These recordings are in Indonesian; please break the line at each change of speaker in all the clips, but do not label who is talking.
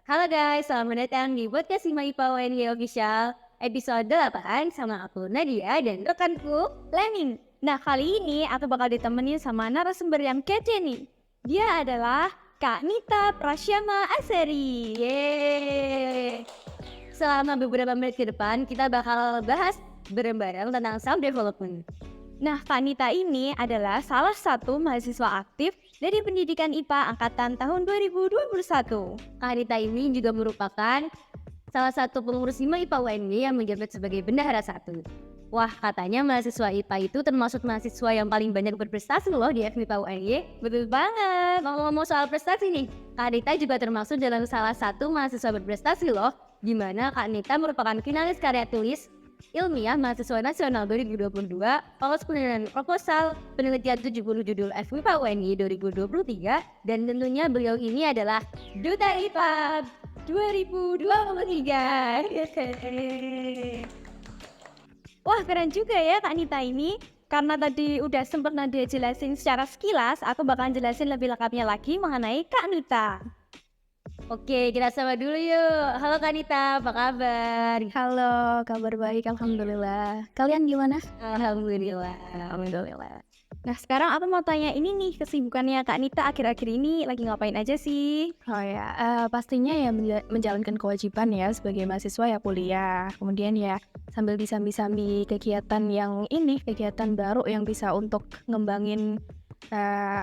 Halo guys, selamat datang di podcast IPA UNY Official episode 8 sama aku Nadia dan rekanku
Lening. Nah, kali ini aku bakal ditemenin sama narasumber yang kece nih. Dia adalah Kak Nita Prasyama Aseri.
Yeay. Selama beberapa menit ke depan kita bakal bahas bareng-bareng tentang self development.
Nah, Kak Nita ini adalah salah satu mahasiswa aktif dari pendidikan IPA angkatan tahun 2021.
Kak Rita ini juga merupakan salah satu pengurus IPA UNY yang menjabat sebagai bendahara satu. Wah, katanya mahasiswa IPA itu termasuk mahasiswa yang paling banyak berprestasi loh di FMIPA UNY.
Betul banget.
Ngomong-ngomong soal prestasi nih, Kak Rita juga termasuk dalam salah satu mahasiswa berprestasi loh, di mana Kak Rita merupakan finalis karya tulis ilmiah mahasiswa nasional 2022, lolos penilaian proposal penelitian 70 judul FMIPA UNY 2023, dan tentunya beliau ini adalah Duta IPA 2023.
Wah, keren juga ya Kak Nita ini. Karena tadi udah sempet Nadia jelasin secara sekilas, aku bakalan jelasin lebih lengkapnya lagi mengenai Kak Nita.
Oke, kita sapa dulu yuk. Halo Kak Nita, apa kabar?
Halo, kabar baik, alhamdulillah. Kalian gimana?
Alhamdulillah.
Nah, sekarang aku mau tanya ini nih, kesibukannya Kak Nita akhir-akhir ini lagi ngapain aja sih?
Oh ya, pastinya ya menjalankan kewajiban ya sebagai mahasiswa ya kuliah. Kemudian ya sambil disambi-sambi kegiatan yang ini, kegiatan baru yang bisa untuk ngembangin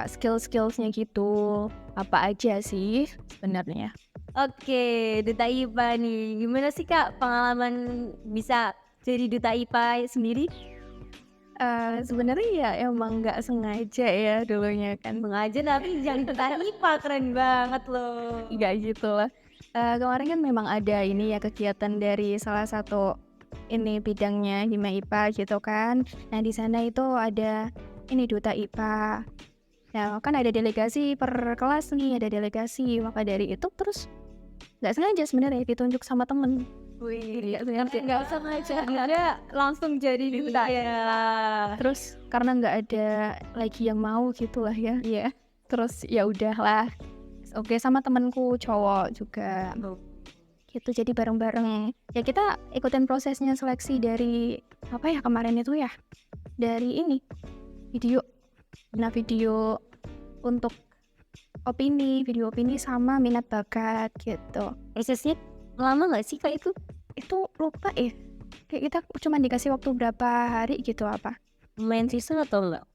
skill-skillsnya gitu. Apa aja sih sebenarnya?
Oke, Duta IPA nih. Gimana sih Kak pengalaman bisa jadi Duta IPA sendiri?
Sebenarnya ya emang nggak sengaja ya dulunya kan.
Sengaja tapi jadi Duta IPA, keren banget loh.
Nggak gitu lah. Kemarin kan memang ada ini ya kegiatan dari salah satu ini bidangnya Hima IPA gitu kan. Nah di sana itu ada ini Duta IPA. Nah kan ada delegasi per kelas nih, ada delegasi. Maka dari itu terus nggak sengaja sebenarnya ditunjuk sama temen.
Wih, nggak sengaja, ada langsung jadi Duta ya.
Terus karena nggak ada lagi yang mau gitu lah ya.
Iya.
Terus ya udahlah. Oke sama temenku cowok juga. Gitu jadi bareng-bareng. Ya kita ikutin prosesnya seleksi dari apa ya kemarin itu ya. Dari ini video. Nah video untuk video opini sama minat bakat gitu.
Prosesnya lama nggak sih Kak itu?
Itu lupa ya. Kayak kita cuma dikasih waktu berapa hari gitu apa.
Main season atau enggak?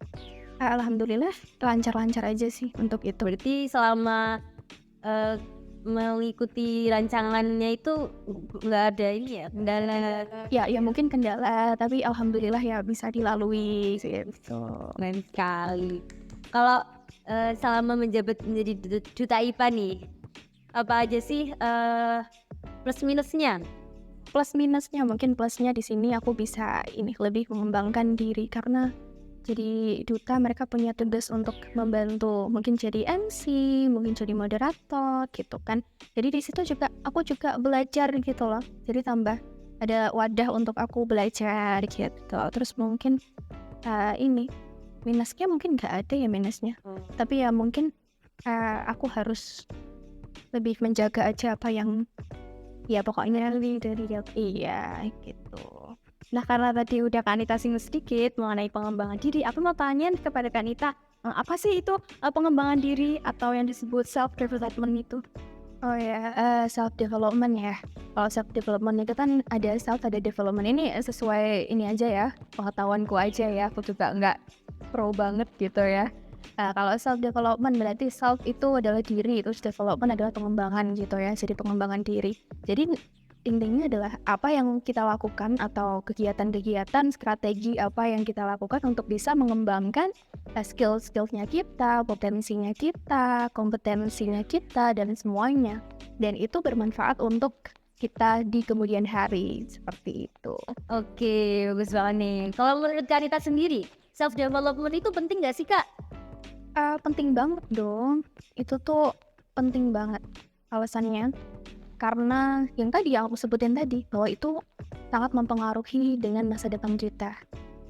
Alhamdulillah lancar-lancar aja sih untuk itu.
Berarti selama mengikuti rancangannya itu nggak ada ini ya kendala?
Ya mungkin kendala tapi alhamdulillah ya bisa dilalui gitu.
Keren sekali. Kalau selama menjabat menjadi Duta IPA nih, apa aja sih plus minusnya?
Plus minusnya mungkin plusnya di sini aku bisa ini lebih mengembangkan diri karena jadi duta mereka punya tugas untuk membantu mungkin jadi MC, mungkin jadi moderator gitu kan. Jadi di situ juga aku juga belajar gitu loh. Jadi tambah ada wadah untuk aku belajar gitu. Terus mungkin ini minusnya mungkin nggak ada ya minusnya. Tapi ya mungkin aku harus lebih menjaga aja apa yang ya pokoknya dari iya gitu.
Nah, karena tadi udah Kak Nita singgung sedikit mengenai pengembangan diri, aku mau tanya kepada Kak Nita, apa sih itu pengembangan diri atau yang disebut self development itu?
Oh ya, self development ya. Kalau self development itu kan ada self ada development. Ini sesuai ini aja ya, pengetahuanku aja ya. Aku juga nggak pro banget gitu ya. Kalau self development berarti self itu adalah diri, terus development adalah pengembangan gitu ya. Jadi pengembangan diri. Jadi intinya adalah apa yang kita lakukan atau kegiatan-kegiatan strategi apa yang kita lakukan untuk bisa mengembangkan skill-skillnya kita, potensinya kita, kompetensinya kita dan semuanya. Dan itu bermanfaat untuk kita di kemudian hari seperti itu.
Oke, bagus banget nih. Kalau menurut Kak Rita sendiri, self development itu penting nggak sih Kak?
Penting banget dong. Itu tuh penting banget alasannya. Karena yang tadi yang aku sebutin tadi, bahwa itu sangat mempengaruhi dengan masa depan kita.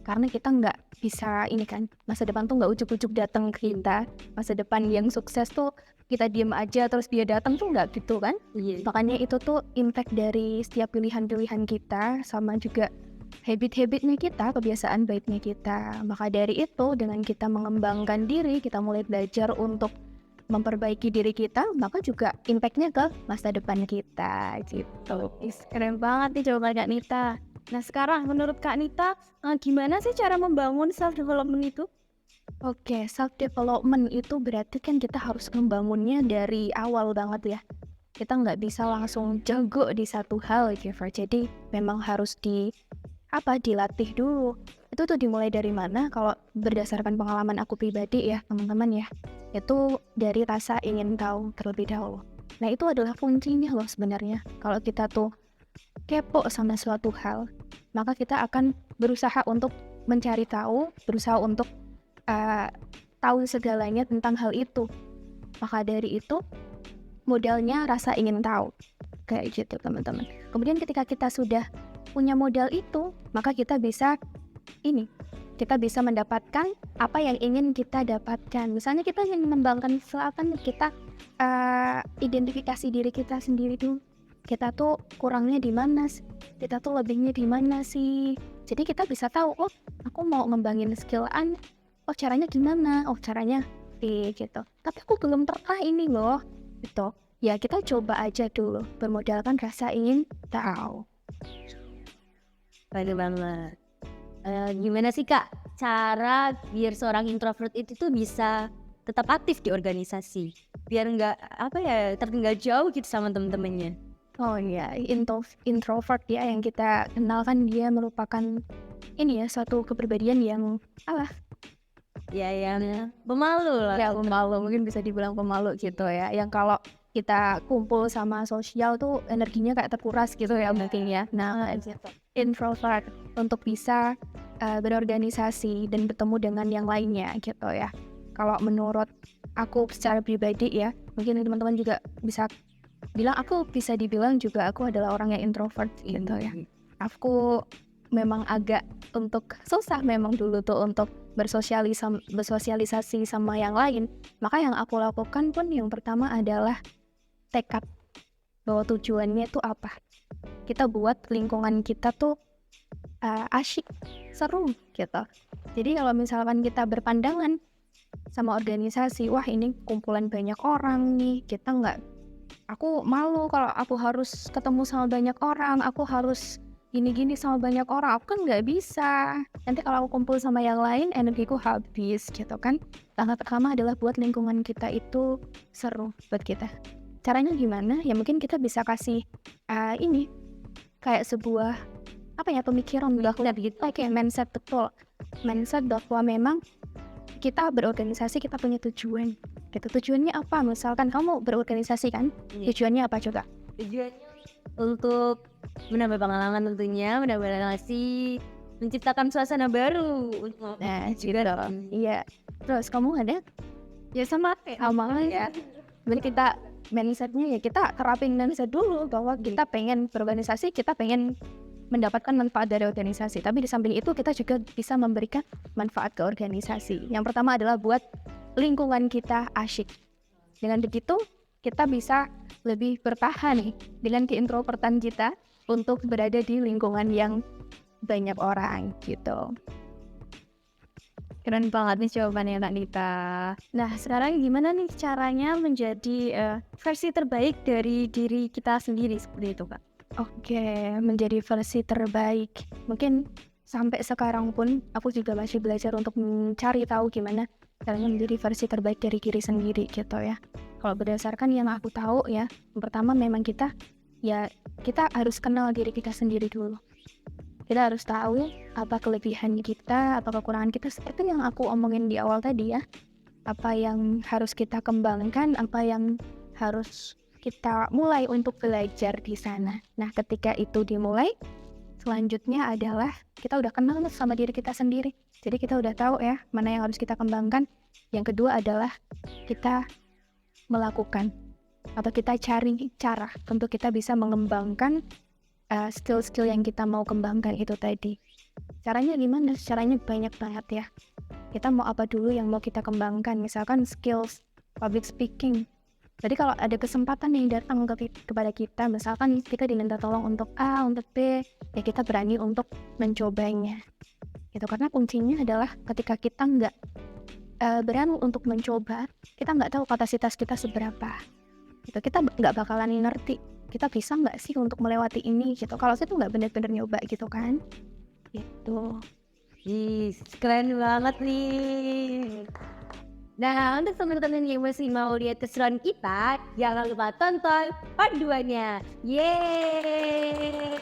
Karena kita nggak bisa ini kan, masa depan tuh nggak ujuk-ujuk datang ke kita. Masa depan yang sukses tuh kita diem aja terus dia datang tuh nggak gitu kan.
Iya.
Makanya itu tuh impact dari setiap pilihan-pilihan kita sama juga habit-habitnya kita, kebiasaan baiknya kita. Maka dari itu dengan kita mengembangkan diri, kita mulai belajar untuk memperbaiki diri kita, maka juga impactnya ke masa depan kita gitu.
Keren banget nih jawaban Kak Nita. Nah sekarang menurut Kak Nita, gimana sih cara membangun self development itu?
Oke, self development itu berarti kan kita harus membangunnya dari awal banget ya. Kita nggak bisa langsung jago di satu hal gitu. Jadi memang harus dilatih dulu. Itu tuh dimulai dari mana? Kalau berdasarkan pengalaman aku pribadi ya teman-teman ya, itu dari rasa ingin tahu terlebih dahulu. Nah itu adalah kuncinya loh sebenarnya. Kalau kita tuh kepo sama suatu hal, maka kita akan berusaha untuk mencari tahu, berusaha untuk tahu segalanya tentang hal itu. Maka dari itu modalnya rasa ingin tahu, kayak gitu teman-teman. Kemudian ketika kita sudah punya modal itu, maka kita bisa mendapatkan apa yang ingin kita dapatkan. Misalnya kita ingin mengembangkan selatan, kita identifikasi diri kita sendiri dulu. Kita tuh kurangnya di mana sih? Kita tuh lebihnya di mana sih? Jadi kita bisa tahu, oh aku mau ngembangin skill oh caranya gimana? Oh caranya gitu. Tapi aku belum pernah ini loh. Gitu. Ya kita coba aja dulu, bermodalkan rasa ingin tahu.
Bagus banget. Gimana sih Kak cara biar seorang introvert itu tuh bisa tetap aktif di organisasi, biar nggak tertinggal jauh gitu sama temen-temennya?
Oh iya, introvert ya yang kita kenal kan dia merupakan suatu kepribadian yang
Ya yang pemalu lah.
ya pemalu, mungkin bisa dibilang pemalu gitu ya. Yang kalau kita kumpul sama sosial tuh energinya kayak terkuras gitu ya mungkin ya. Nah, introvert untuk bisa berorganisasi dan bertemu dengan yang lainnya gitu ya. Kalau menurut aku secara pribadi ya, mungkin teman-teman juga bisa bilang, aku bisa dibilang juga aku adalah orang yang introvert gitu ya. Aku memang agak untuk susah memang dulu tuh untuk bersosialisasi sama yang lain. Maka yang aku lakukan pun yang pertama adalah tekad bahwa tujuannya itu apa. Kita buat lingkungan kita tuh asyik, seru gitu. Jadi kalau misalkan kita berpandangan sama organisasi, wah ini kumpulan banyak orang nih, aku malu kalau aku harus ketemu sama banyak orang, aku harus gini-gini sama banyak orang, aku kan nggak bisa. Nanti kalau aku kumpul sama yang lain, energiku habis gitu kan. Langkah pertama adalah buat lingkungan kita itu seru buat kita. Caranya gimana? Ya mungkin kita bisa kasih kayak sebuah pemikiran bahwa kayak mindset, betul. Mindset bahwa memang kita berorganisasi, kita punya tujuan gitu. Tujuannya apa? Misalkan kamu berorganisasi kan, tujuannya apa coba?
Tujuannya untuk menambah pengalaman tentunya, menambah relasi, menciptakan suasana baru.
Nah, gitu dong. Iya. Terus kamu ada?
Ya sama
ya. Jadi kita mindsetnya ya kita terapin mindset dulu bahwa kita pengen berorganisasi, kita pengen mendapatkan manfaat dari organisasi. Tapi di samping itu kita juga bisa memberikan manfaat ke organisasi. Yang pertama adalah buat lingkungan kita asyik. Dengan begitu kita bisa lebih bertahan nih dengan keintrovertan kita untuk berada di lingkungan yang banyak orang gitu.
Keren banget nih jawabannya Kak Nita. Nah sekarang gimana nih caranya menjadi versi terbaik dari diri kita sendiri seperti itu Kak?
Oke, menjadi versi terbaik. Mungkin sampai sekarang pun aku juga masih belajar untuk mencari tahu gimana caranya menjadi versi terbaik dari diri sendiri gitu ya. Kalau berdasarkan yang aku tahu ya, yang pertama memang kita harus kenal diri kita sendiri dulu. Kita harus tahu apa kelebihan kita, apa kekurangan kita, seperti yang aku omongin di awal tadi ya. Apa yang harus kita kembangkan, apa yang harus kita mulai untuk belajar di sana. Nah, ketika itu dimulai, selanjutnya adalah kita udah kenal sama diri kita sendiri. Jadi kita udah tahu ya, mana yang harus kita kembangkan. Yang kedua adalah kita melakukan atau kita cari cara untuk kita bisa mengembangkan skill-skill yang kita mau kembangkan itu tadi. Caranya gimana? Caranya banyak banget ya. Kita mau apa dulu yang mau kita kembangkan? Misalkan skills public speaking. Jadi kalau ada kesempatan yang datang kepada kita, misalkan kita diminta tolong untuk A, untuk B, ya kita berani untuk mencobanya. Gitu. Karena kuncinya adalah ketika kita nggak berani untuk mencoba, kita nggak tahu kapasitas kita seberapa. Gitu. Kita nggak bakalan ngerti kita bisa nggak sih untuk melewati ini gitu. Kalau saya tuh nggak bener-bener nyoba gitu kan. Gitu.
Ih, keren banget nih. Nah, untuk teman-teman yang masih mau lihat keseruan kita, jangan lupa tonton part 2-nya. Yeay!